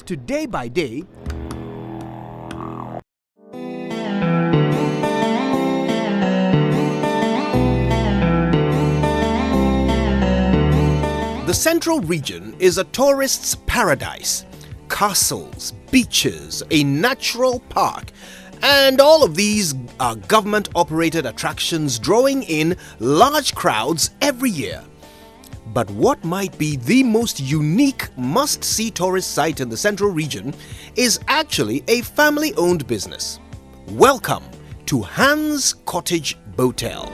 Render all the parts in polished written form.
off to day by day, the Central Region is a tourist's paradise. Castles, beaches, a natural park, and all of these are government-operated attractions drawing in large crowds every year. But what might be the most unique must-see tourist site in the Central Region is actually a family-owned business. Welcome to Hans Cottage Botel.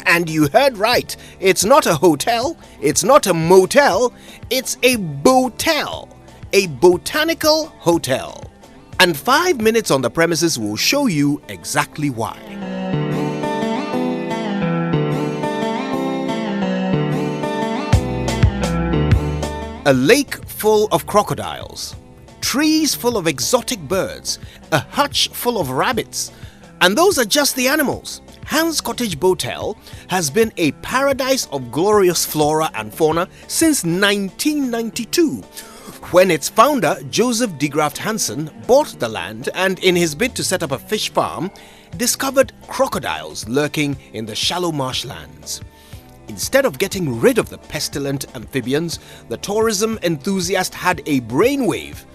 And you heard right, it's not a hotel, it's not a motel, it's a Boatel, a botanical hotel. And 5 minutes on the premises will show you exactly why. A lake full of crocodiles, trees full of exotic birds, a hutch full of rabbits, and those are just the animals. Hans Cottage Botel has been a paradise of glorious flora and fauna since 1992, when its founder, Joseph de Graft Hansen, bought the land and, in his bid to set up a fish farm, discovered crocodiles lurking in the shallow marshlands. Instead of getting rid of the pestilent amphibians, the tourism enthusiast had a brainwave.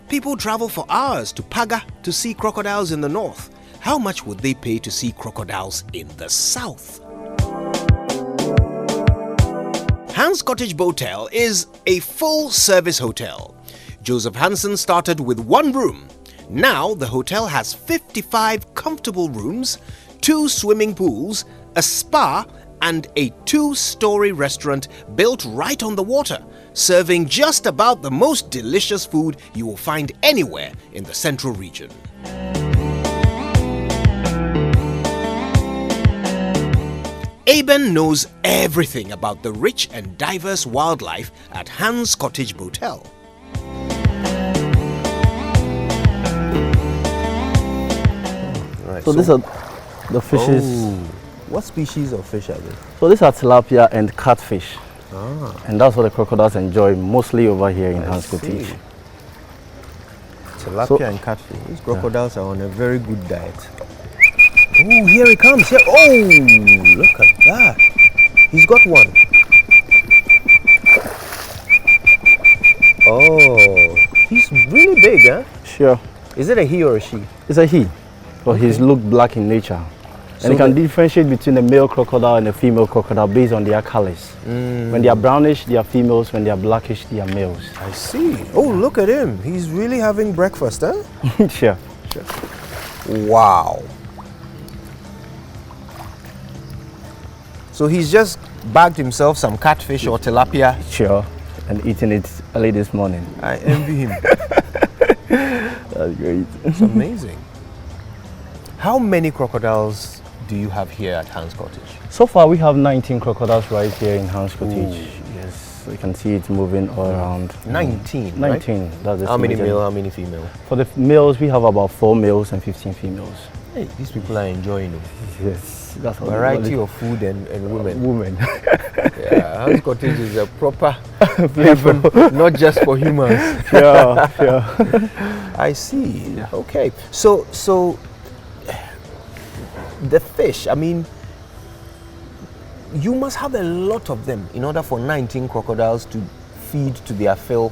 People travel for hours to Paga to see crocodiles in the north. How much would they pay to see crocodiles in the south? Hans Cottage Botel is a full-service hotel. Joseph Hansen started with one room. Now the hotel has 55 comfortable rooms, 2 swimming pools, a spa, and a 2-story restaurant built right on the water, serving just about the most delicious food you will find anywhere in the Central Region. Aben knows everything about the rich and diverse wildlife at Hans Cottage Botel. Right, So these are the fishes. Oh, what species of fish are they? So these are tilapia and catfish. And that's what the crocodiles enjoy mostly over here in Hans Cottage. Tilapia and catfish. These crocodiles are on a very good diet. Oh, here he comes. Here. Oh, look at that. He's got one. Oh, he's really big, huh? Sure. Is it a he or a she? It's a he, but he's look black in nature. So And you can differentiate between the male crocodile and the female crocodile based on their colors. When they are brownish, they are females. When they are blackish, they are males. I see. Oh, look at him. He's really having breakfast, huh? Sure. Wow. So he's just bagged himself some catfish or tilapia. Sure. And eating it early this morning. I envy him. That's great. It's amazing. How many crocodiles do you have here at Hans Cottage? So far, we have 19 crocodiles right here in Hans Cottage. Yes, you can see it moving all around. 19, 19. right? That's How many estimated. male, how many female? For the males, we have about 4 males and 15 females. Hey, these people are enjoying it. Yes, that's what Variety of food and women. women. Yeah, Hans Cottage is a proper heaven, not just for humans. Yeah, yeah. I see. Yeah. Okay. So the fish, I mean, you must have a lot of them in order for 19 crocodiles to feed to their fill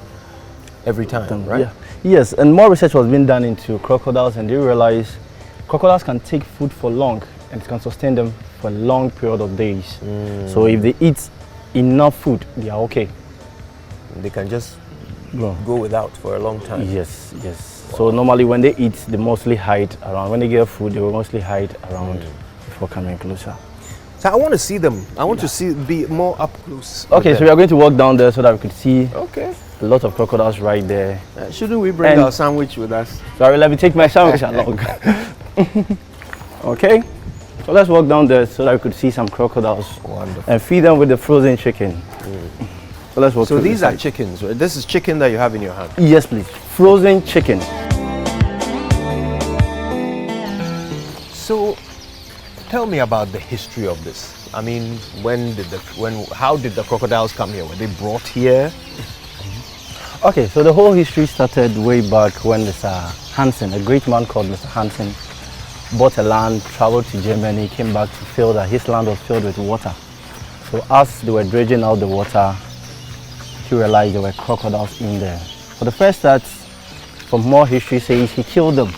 every time, right? Yeah. Yes, and more research was being done into crocodiles, and they realized crocodiles can take food for long and it can sustain them for a long period of days. So if they eat enough food, they are okay. They can just go without for a long time. Yes, yes. So normally when they eat, they mostly hide around. When they get food, they will mostly hide around before coming closer. So I want to see them. I want to be more up close. Okay, so we are going to walk down there so that we could see Okay. a lot of crocodiles right there. Shouldn't we bring And- our sandwich with us? Sorry, let me take my sandwich along. Okay, so let's walk down there so that we could see some crocodiles. Wonderful. And feed them with the frozen chicken. So let's walk. So to the these are side. chickens, right? This is chicken that you have in your hand. Yes, please. Frozen chicken. So, tell me about the history of this. I mean, how did the crocodiles come here? Were they brought here? Okay, so the whole history started way back when Mr. Hansen, a great man called Mr. Hansen, bought a land, traveled to Germany, came back to feel that his land was filled with water. So as they were dredging out the water, he realized there were crocodiles in there. For the first start, from more history says he killed them.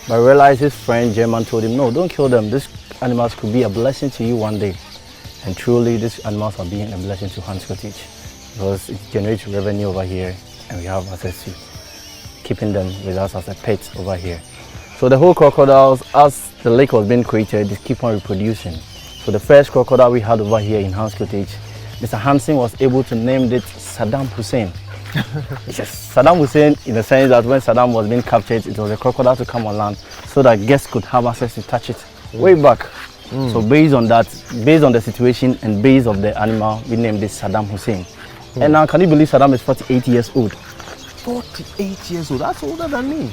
But realized his friend German told him, no, don't kill them. These animals could be a blessing to you one day. And truly, these animals are being a blessing to Hans Cottage because it generates revenue over here and we have access to keeping them with us as a pet over here. So the whole crocodiles, as the lake was being created, they keep on reproducing. So the first crocodile we had over here in Hans Cottage, Mr. Hansen was able to name it Saddam Hussein. Yes, Saddam Hussein, in the sense that when Saddam was being captured, it was a crocodile to come on land so that guests could have access to touch it way back. So based on that, based on the situation and based on the animal, we named this Saddam Hussein. And now, can you believe Saddam is 48 years old? 48 years old, that's older than me.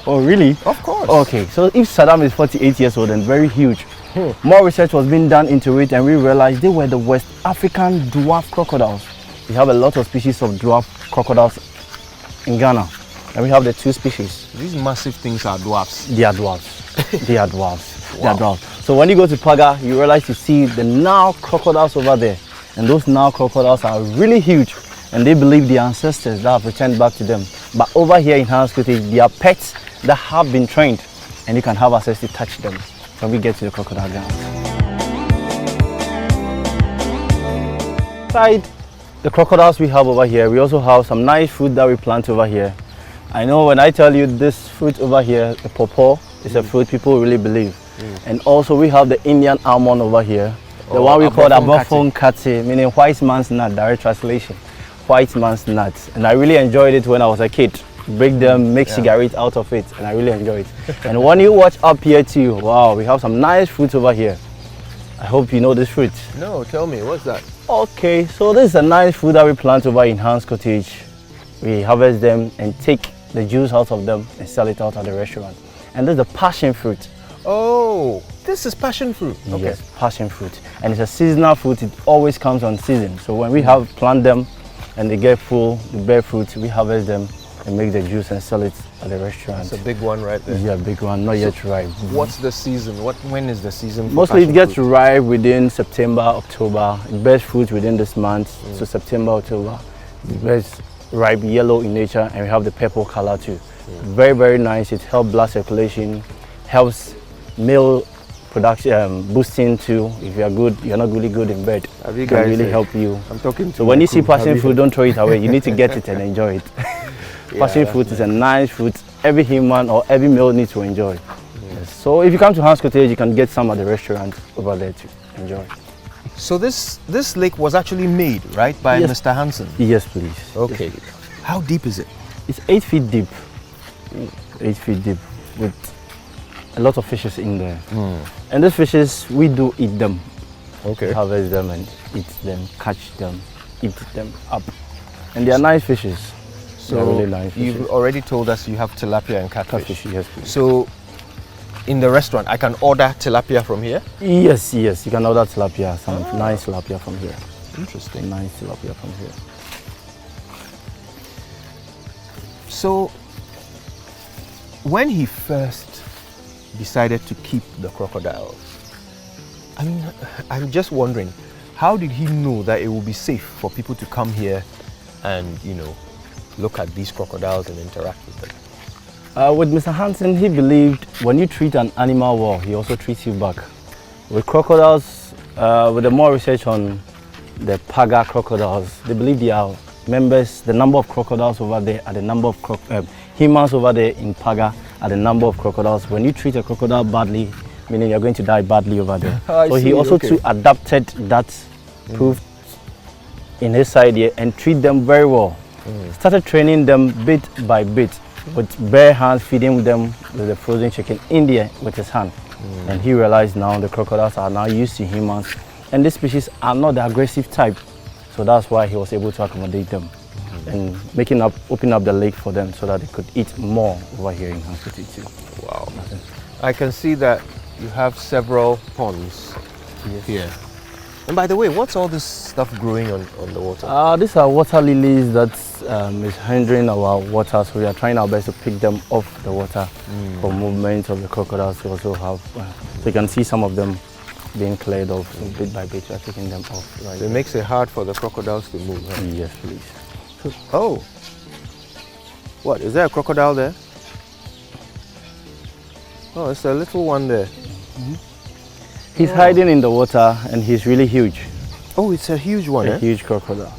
Oh, really? Of course. Okay, so if Saddam is 48 years old and very huge, more research was being done into it and we realized they were the West African dwarf crocodiles. We have a lot of species of dwarf crocodiles in Ghana, and we have the two species. These massive things are dwarfs. They are dwarfs. They are dwarfs. Wow. They are dwarfs. So when you go to Paga, you realize you see the Nile crocodiles over there, and those Nile crocodiles are really huge, and they believe the ancestors that have returned back to them. But over here in Hans Cottage, they are pets that have been trained, and you can have access to touch them when we get to the crocodile grounds. Inside the crocodiles we have over here, we also have some nice fruit that we plant over here. I know when I tell you this fruit over here, the pawpaw, is a fruit people really believe. And also we have the Indian almond over here, the one we call Abofon Kati, meaning white man's nut, direct translation, white man's nut. And I really enjoyed it when I was a kid. Break them, make cigarettes out of it, and I really enjoy it. And when you watch up here too, wow, we have some nice fruits over here. I hope you know this fruit. No, tell me, what's that? Okay, so this is a nice fruit that we plant over in Hans Cottage. We harvest them and take the juice out of them and sell it out at the restaurant. And this is the passion fruit. Oh, this is passion fruit. Okay. Yes, passion fruit. And it's a seasonal fruit. It always comes on season. So when we have plant them and they get full, the bear fruit, we harvest them and make the juice and sell it at the restaurant. It's a big one right there. Yeah, big one, not yet ripe. What's the season? When is the season for Mostly it gets fruit? ripe within September, October. It bears fruit within this month, so September, October. It bears ripe yellow in nature, and we have the purple color too. Very, very nice. It helps blood circulation, helps male production, boosting too. If you are good, you're not really good in bed. It can really help you. I'm talking to So when you see passion fruit, don't throw it away. You need to get it and enjoy it. Passion fruit is a nice fruit every human or every male needs to enjoy. Yes. So if you come to Hans Cottage, you can get some at the restaurant over there to enjoy. So this lake was actually made, right, by Mr. Hansen? Yes, please. Okay. Yes, please. How deep is it? It's 8 feet deep. 8 feet deep with a lot of fishes in there. And these fishes, we do eat them. Okay. We harvest them and eat them, catch them, eat them up. And they are nice fishes. So really nice fishes. You've already told us you have tilapia and catfish. Catfish, yes, please. So in the restaurant, I can order tilapia from here? Yes, yes, you can order tilapia, some nice tilapia from here. Interesting. Nice tilapia from here. So when he first decided to keep the crocodiles, I mean, I'm just wondering, how did he know that it would be safe for people to come here and, you know, look at these crocodiles and interact with them? With Mr. Hansen, he believed when you treat an animal well, he also treats you back. With crocodiles, with the more research on the Paga crocodiles, they believe they are members, the number of crocodiles over there are the number of humans over there in Paga are the number of crocodiles. When you treat a crocodile badly, meaning you're going to die badly over there. So he also too adapted that proof in his side here and treat them very well. Started training them bit by bit with bare hands, feeding them with the frozen chicken in there with his hand. And he realized now the crocodiles are now used to humans and these species are not the aggressive type. So that's why he was able to accommodate them and open up the lake for them so that they could eat more over here in Hans Cottage too. Wow. I can see that you have several ponds here. And by the way, what's all this stuff growing on the water? These are water lilies that is hindering our water, so we are trying our best to pick them off the water for movement of the crocodiles. We also have, so you can see some of them being cleared off, so bit by bit we are taking them off. Right, so it makes it hard for the crocodiles to move, huh? Yes, please. Oh, what, is there a crocodile there? Oh, it's a little one there. He's hiding in the water and he's really huge. Oh, it's a huge one, A huge crocodile.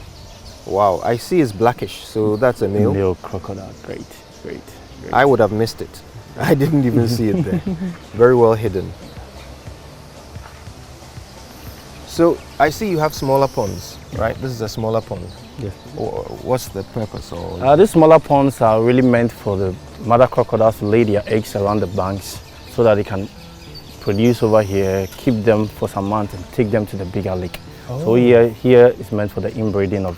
Wow, I see it's blackish, so that's a male. Male crocodile, great. I would have missed it. I didn't even see it there. Very well hidden. So I see you have smaller ponds, right? This is a smaller pond. Yes. What's the purpose? Or These smaller ponds are really meant for the mother crocodiles to lay their eggs around the banks so that they can produce over here, keep them for some months and take them to the bigger lake. So here is meant for the inbreeding of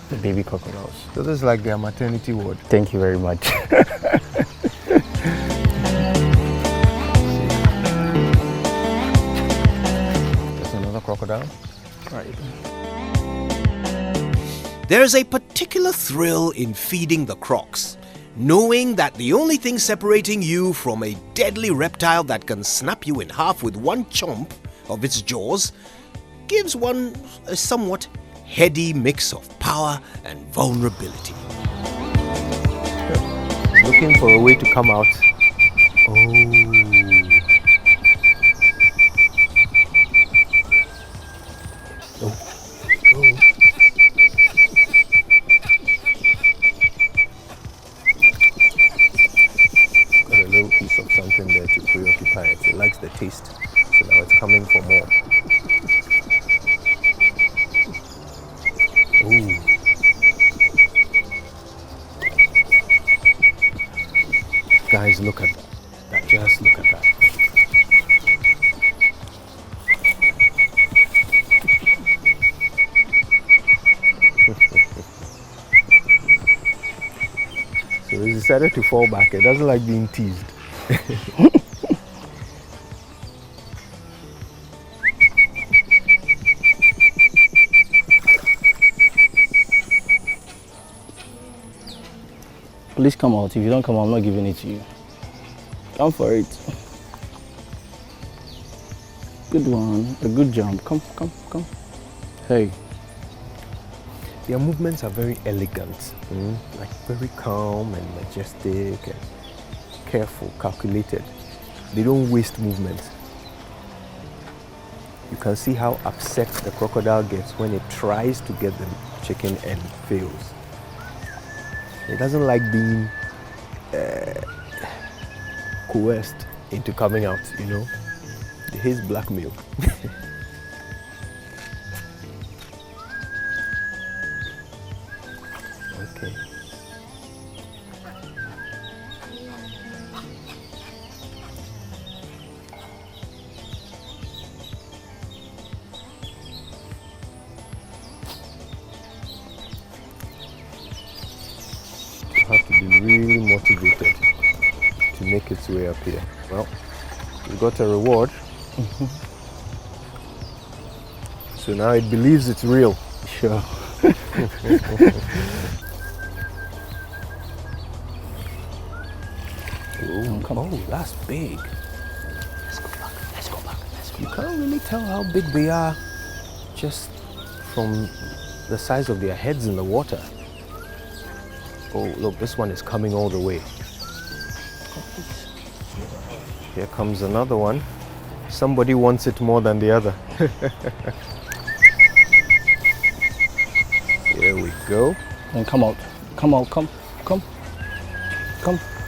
the baby crocodiles. So this is like their maternity ward. Thank you very much. There's another crocodile. Right. There is a particular thrill in feeding the crocs, knowing that the only thing separating you from a deadly reptile that can snap you in half with one chomp of its jaws gives one a somewhat heady mix of power and vulnerability. Looking for a way to come out. Got a little piece of something there to preoccupy it. It likes the taste, so now it's coming for more. Guys, look at that. Just look at that. So he decided to fall back. It doesn't like being teased. Please come out. If you don't come out, I'm not giving it to you. Come for it. Good one. A good jump. Come. Hey. Their movements are very elegant, like very calm and majestic and careful, calculated. They don't waste movement. You can see how upset the crocodile gets when it tries to get the chicken and fails. It doesn't like being coerced into coming out, you know. It hates blackmail. Okay. You have to be really motivated to make its way up here. Well, we got a reward. So now it believes it's real. Sure. Oh, that's big. Let's go back. You can't really tell how big they are just from the size of their heads in the water. Oh, look, this one is coming all the way. Here comes another one. Somebody wants it more than the other. Here we go. And come out. Come.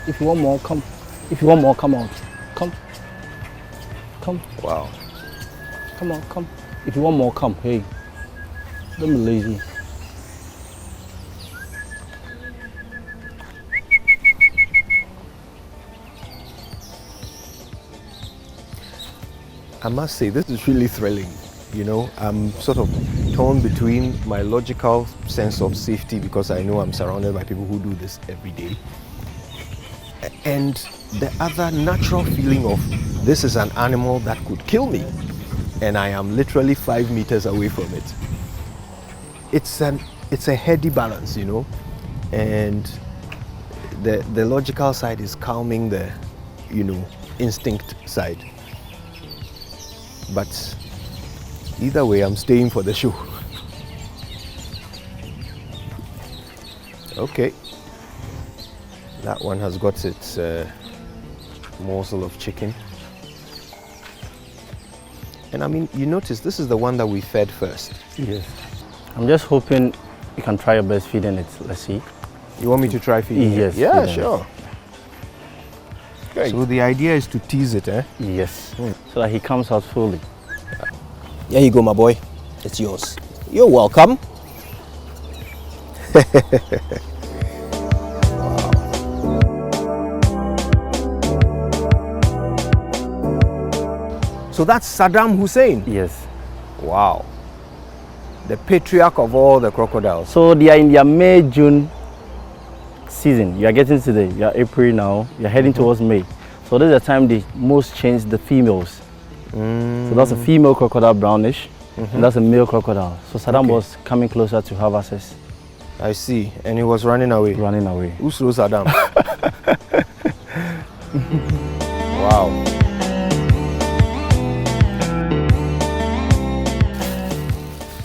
If you want more, come. If you want more, come out. Come. Wow. Come on, come. If you want more, come. Hey. Don't be lazy. I must say, this is really thrilling. You know, I'm sort of torn between my logical sense of safety because I know I'm surrounded by people who do this every day, and the other natural feeling of this is an animal that could kill me, and I am literally 5 meters away from it. It's a heady balance, you know, and the logical side is calming the, you know, instinct side. But either way, I'm staying for the show. Okay, that one has got its morsel of chicken. And I mean, you notice this is the one that we fed first. Yes. I'm just hoping you can try your best feeding it. Let's see. You want me to try feeding Yes. it? Yeah, yes. sure. Okay. So the idea is to tease it, eh? Yes. So that he comes out fully. Here you go, my boy. It's yours. You're welcome. So that's Saddam Hussein. Yes. Wow. The patriarch of all the crocodiles. So they are in their May, June season. You are getting to you are April now. You are heading towards May. So this is the time they most change the females. So that's a female crocodile, brownish, and that's a male crocodile. So Saddam was coming closer to have access. I see. And he was running away. Running away. Who slew Saddam? Wow.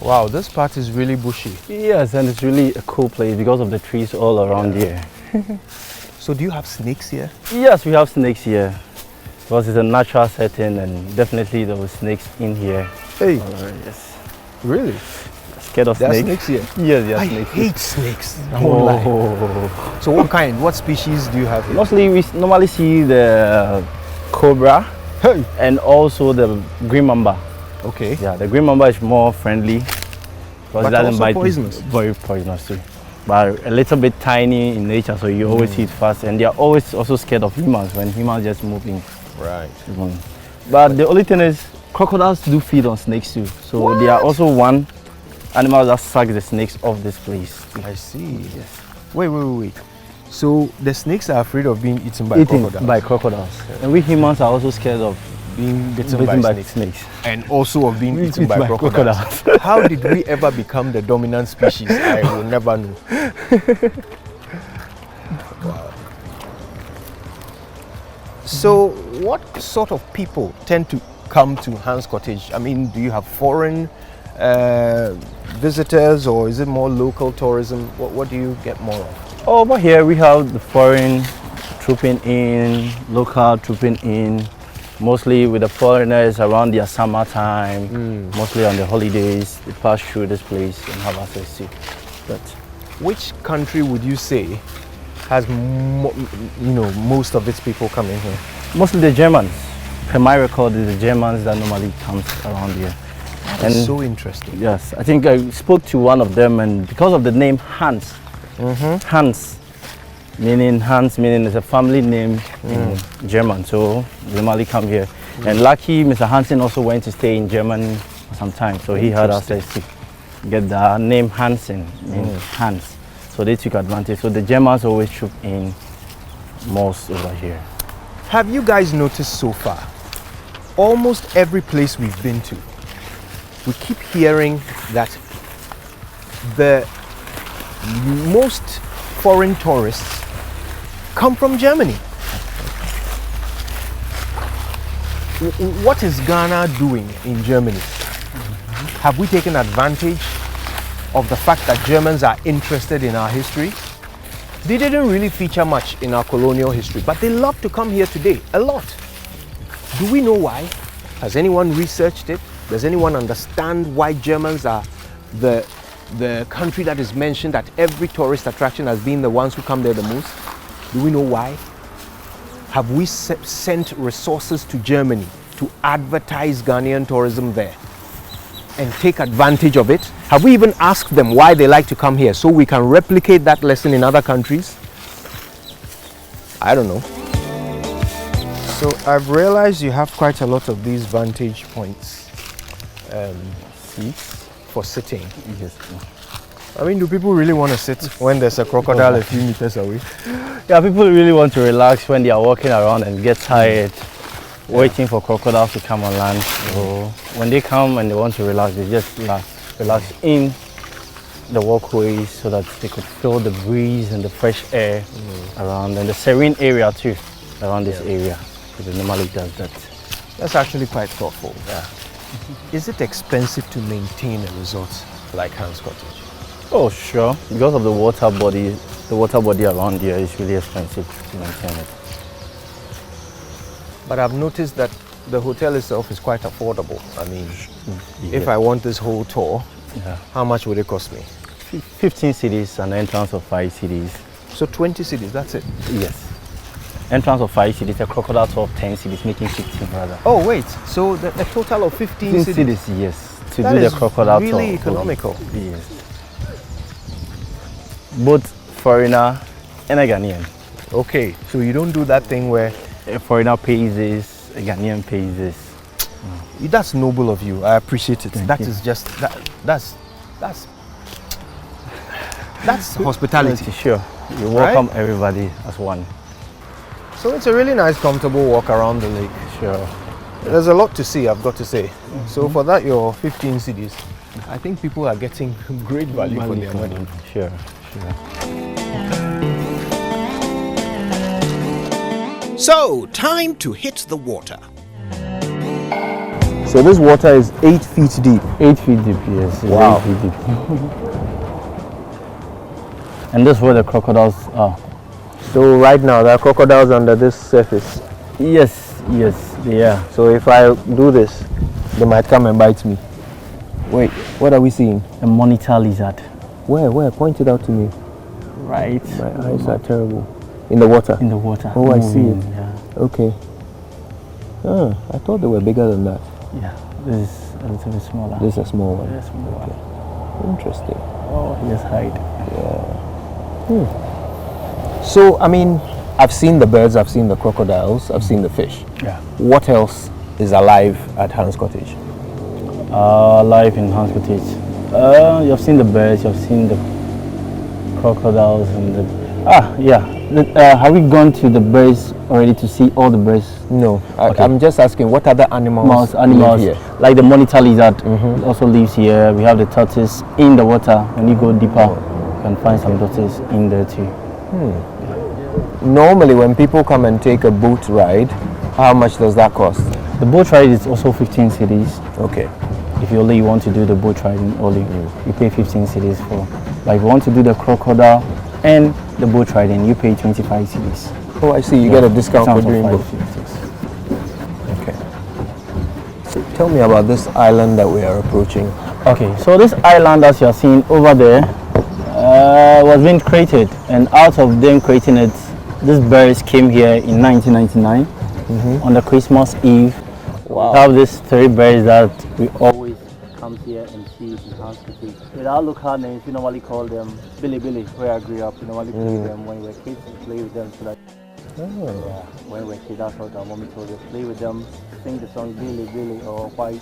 Wow, this part is really bushy. Yes, and it's really a cool place because of the trees all around here. So do you have snakes here? Yes, we have snakes here because it's a natural setting, and definitely there were snakes in here. Hey, Yes. really? Scared of There are snakes? snakes here? Yes, there are I snakes. hate snakes. I won't lie. So what kind, what species do you have here? Mostly we normally see the cobra Hey. and also the green mamba. Okay. Yeah, the green mamba is more friendly because But it doesn't also bite. poisonous. Very poisonous too. But a little bit tiny in nature, so you always see it fast. And they are always also scared of humans when humans just move in. Right. But the only thing is, crocodiles do feed on snakes too. So they are also one animal that sucks the snakes off this place. I see. Yes. Wait. So the snakes are afraid of being eaten by Eaten crocodiles? by crocodiles. And we humans are also scared of being bitten by snakes. snakes. And also of being eaten by by crocodiles. How did we ever become the dominant species? I will never know. Wow. So what sort of people tend to come to Hans Cottage? I mean, do you have foreign visitors, or is it more local tourism? What do you get more of? Over here we have the foreign trooping in, local trooping in, mostly with the foreigners around their summertime, mostly on the holidays. They pass through this place and have access to. But Which country would you say has most of its people coming here? mostly the Germans. Per my record, it's the Germans that normally comes around here. That's so interesting. Yes, I think I spoke to one of them, and because of the name Hans, Hans meaning it's a family name in German, so they normally come here. And lucky Mr. Hansen also went to stay in Germany for some time, so he had access to get the name Hansen, Hans. So they took advantage. So the Germans always troop in most over here. Have you guys noticed so far, almost every place we've been to, we keep hearing that the most foreign tourists come from Germany. What is Ghana doing in Germany? Have we taken advantage of the fact that Germans are interested in our history? They didn't really feature much in our colonial history, but they love to come here today, a lot. Do we know why? Has anyone researched it? Does anyone understand why Germans are the country that is mentioned at every tourist attraction as being the ones who come there the most? Do we know why? Have we sent resources to Germany to advertise Ghanaian tourism there and take advantage of it? Have we even asked them why they like to come here so we can replicate that lesson in other countries? I don't know. So I've realized you have quite a lot of these vantage points, seats for sitting. Yes. I mean, do people really want to sit when there's a crocodile a few meters away? Yeah, people really want to relax when they are walking around and get tired. waiting for crocodiles to come on land. So when they come and they want to relax, they just relax in the walkways so that they could feel the breeze and the fresh air around, and the serene area too around this area. It normally does that. That's actually quite thoughtful. Yeah. Is it expensive to maintain a resort like Hans Cottage? Oh sure, because of the water body around here is really expensive to maintain it. But I've noticed that the hotel itself is quite affordable. I mean, Yeah. if I want this whole tour, Yeah. how much would it cost me? 15 cities and entrance of 5 cities. So 20 cities, that's it. Yes. Entrance of 5 cities, a crocodile tour of 10 cities, making 15 rather. Oh wait, so a total of 15 cities? Yes. To That do the is crocodile tour. really economical. Yes. Both foreigner and a Ghanaian. Okay, so you don't do that thing where A foreigner pays this, a Ghanaian pays this. that's noble of you. I appreciate it. Thank That you. is just that's hospitality. Sure. You welcome everybody as one. So it's a really nice, comfortable walk around the lake. Sure. There's a lot to see, I've got to say. So for that, your 15 cities, I think people are getting great value for their money. Sure. So, time to hit the water. So this water is 8 feet deep. 8 feet deep, yes. Wow. 8 feet deep. And this is where the crocodiles are. So right now, there are crocodiles under this surface. Yes, they are. So if I do this, they might come and bite me. Wait, what are we seeing? A monitor lizard. Where? Point it out to me. Right. My eyes are terrible. In the water? In the water. Oh, I see Moving, it. Yeah. Okay. I thought they were bigger than that. Yeah. This is a little bit smaller. This is a small one. Yes, smaller. Interesting. Oh, yes, hide. So, I mean, I've seen the birds, I've seen the crocodiles, I've seen the fish. Yeah. What else is alive at Hans Cottage? Life in Hans Cottage. You've seen the birds, you've seen the crocodiles and the... have we gone to the birds already to see all the birds? No, Okay. I'm just asking what other animals Animals live here? like the monitor lizard also lives here. We have the tortoise in the water. When you go deeper, you can find some tortoise in there too. Normally when people come and take a boat ride, how much does that cost? The boat ride is also 15 cities. Okay. If you only want to do the boat riding only, you pay 15 cities for. But if you want to do the crocodile and the boat riding, you pay 25 cities. Oh, I see. You get a discount for doing both. 5 cities. Okay. So tell me about this island that we are approaching. Okay, so this island as you are seeing over there was being created, and out of them creating it, these birds came here in 1999 on the Christmas Eve. Wow. We have these 3 birds that we always come here and see in Hans Cottage. With our local names, we normally call them Billy Billy. Where I grew up, we normally play them when we were kids and play with them so that when we were kids, that's what our mommy told us. Play with them, sing the song Billy Billy or white.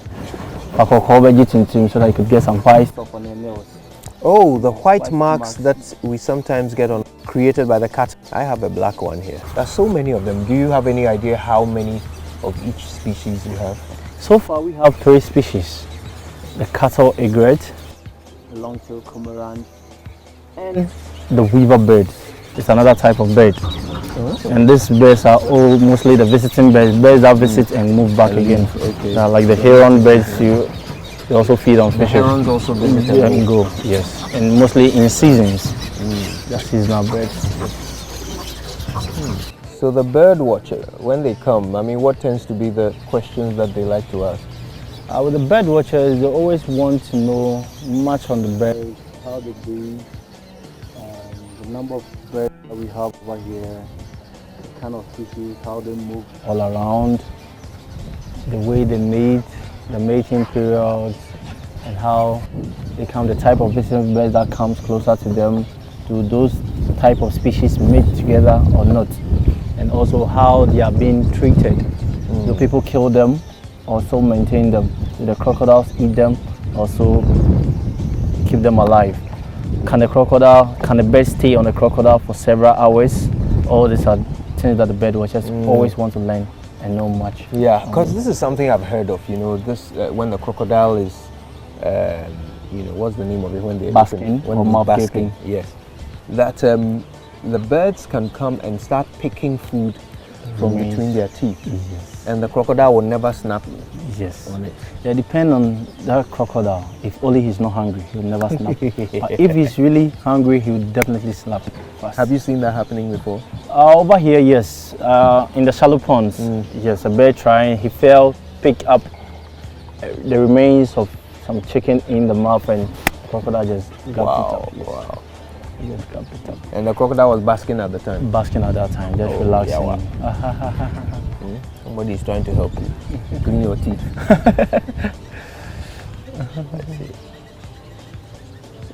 So that you could get some white stuff on their nails. Oh, the white White marks that we sometimes get on, created by the cat. I have a black one here. There's so many of them. Do you have any idea how many of each species you have? So far we have 3 species. The cattle egret, the long-tailed cormorant, and the weaver bird. It's another type of bird. And these birds are all mostly the visiting birds, birds that visit and move back again. Okay. Like the heron birds, they also feed on fish. Herons also visit and go, yes. And mostly in seasons. They're seasonal birds. So the bird watcher, when they come, I mean, what tends to be the questions that they like to ask? With the bird watchers, they always want to know much on the birds, how they breed, the number of birds that we have over here, the kind of species, how they move all around, the way they mate, the mating periods, and how they come, the type of visiting birds that comes closer to them. Do those type of species mate together or not? And also how they are being treated. Do people kill them? Also maintain them? Do the crocodiles eat them? Also keep them alive? Can the bird stay on the crocodile for several hours? All these are things that the bird watchers always want to learn and not much. Yeah, because this is something I've heard of. This when the crocodile is, what's the name of it when they Basking when or it's mouth basking? gaping. Yes, that the birds can come and start picking food from Remains. between their teeth, Yes. and the crocodile will never snap Yes. on it. Yeah, depend on that crocodile. If only he's not hungry, he'll never snap. But if he's really hungry, he will definitely snap fast. Have you seen that happening before? Over here, yes. In the shallow ponds, yes, a bird trying. He fell, picked up the remains of some chicken in the mouth, and the crocodile just grabbed it up. Wow. He just grabbed it up. And the crocodile was basking at the time. Basking at that time, just relaxing. Yeah, Somebody is trying to help you clean your teeth. Let's see.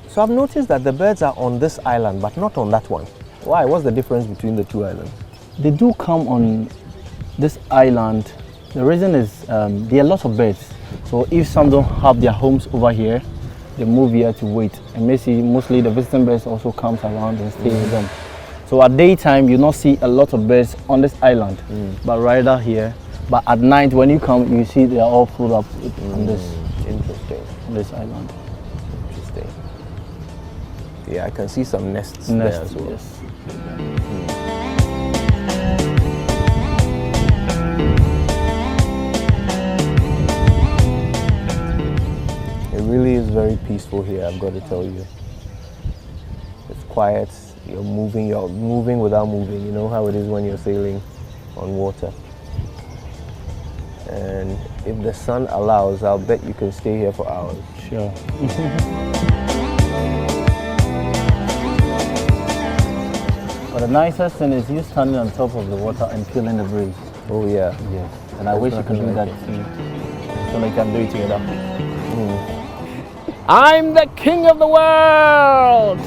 So I've noticed that the birds are on this island, but not on that one. Why? What's the difference between the two islands? They do come on this island. The reason is there are lots of birds. So if some don't have their homes over here, they move here to wait. And mostly the visiting birds also comes around and stay with them. So at daytime, you not see a lot of birds on this island, but rather here. But at night, when you come, you see they are all full up on this. Interesting. On this island. Interesting. Yeah, I can see some nests there as well. Yes. It really is very peaceful here, I've got to tell you. It's quiet, you're moving without moving. You know how it is when you're sailing on water. And if the sun allows, I'll bet you can stay here for hours. Sure. But the nicest thing is you standing on top of the water and feeling the breeze. Oh yeah. Yes. And I wish you could do that too. So we can do it together. I'm the king of the world!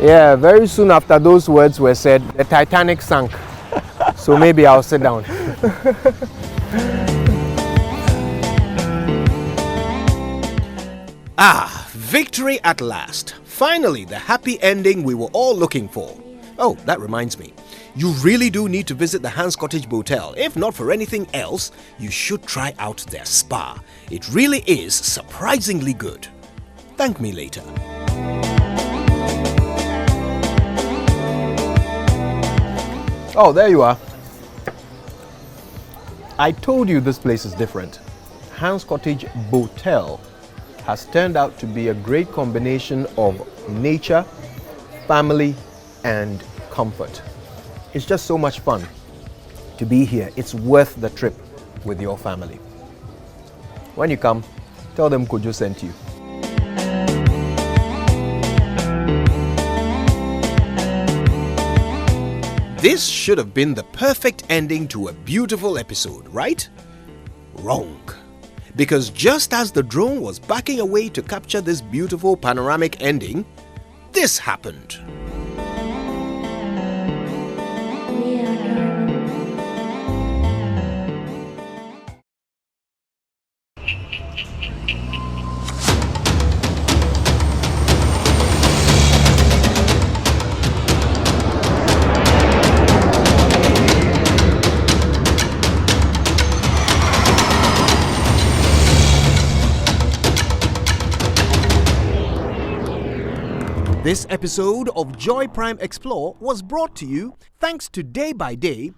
Yeah, very soon after those words were said, the Titanic sank. So maybe I'll sit down. Victory at last. Finally, the happy ending we were all looking for. Oh, that reminds me. You really do need to visit the Hans Cottage Botel. If not for anything else, you should try out their spa. It really is surprisingly good. Thank me later. Oh, there you are. I told you this place is different. Hans Cottage Botel has turned out to be a great combination of nature, family, and comfort. It's just so much fun to be here. It's worth the trip with your family. When you come, tell them Kojo sent you. This should have been the perfect ending to a beautiful episode, right? Wrong. Because just as the drone was backing away to capture this beautiful panoramic ending, this happened. This episode of Joy Prime Explore was brought to you thanks to Day by Day,